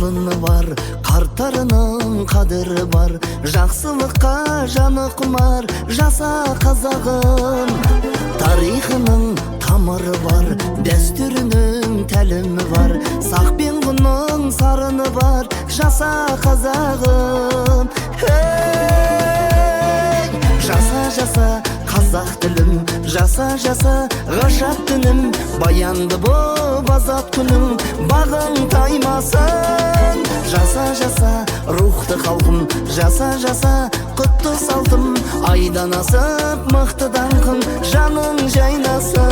жалыны бар, қарттарының қадірі бар. Жақсылыққа жаны құмар, жаса қазағым. Тарихының тамыры бар, дәстүрінің тәлімі бар. Сақ пен құның сарыны бар, жаса қазағым. Жаса қазақ тілім, жаса ғажап күнім. Баянды боп азат күнің, бағың таймасын. Жаса рухты халқым, жаса құтты салтым. Айдан асып мықты даңқым, жаның жайнасын.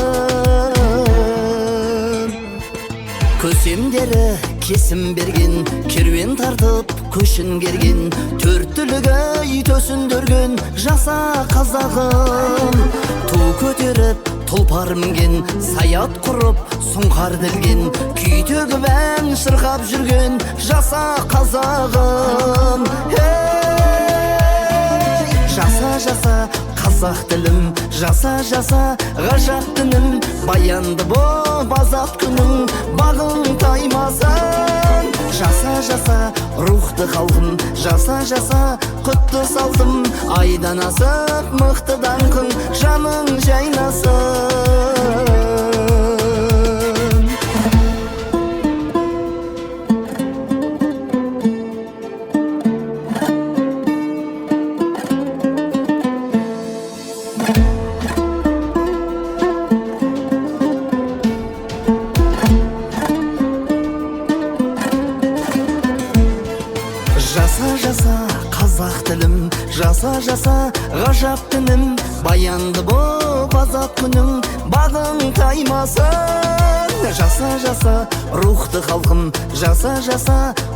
Көсемдері кесім берген, керуен тартып көшін керген. Төрт түлігі төсіндірген, жаса қазағым. Ту көтеріп тұлпар мінген, саят құрып сұңқар ділген. Күй төгіп ән шырқап жүрген, жаса қазағым. Жаса қазақ тілім, жаса ғажап күнім. Баянды боп азат күнің, бағың таймасын. Жаса рухты халқым, жаса құтты салтым. Айдан асып мықты даңқың, жаның жайнасын. Жаса қазақ тілім, жаса ғажап күнім. Баянды боп азат күнің, бағың таймасын. Жаса рухты халқым, жаса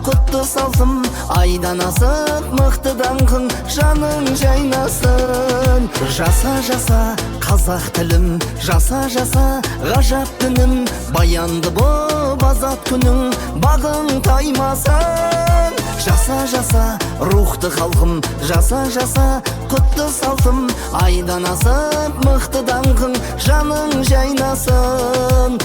құтты салтым. Айдан асып мықты даңқың, жаның жайнасын. Жаса қазақ тілім, жаса ғажап күнім. Баянды боп азат күнің, бағың таймасын. Жаса рухты халқым, жаса құтты салтым. Айдан асып мықты даңқың, жаның жайнасын.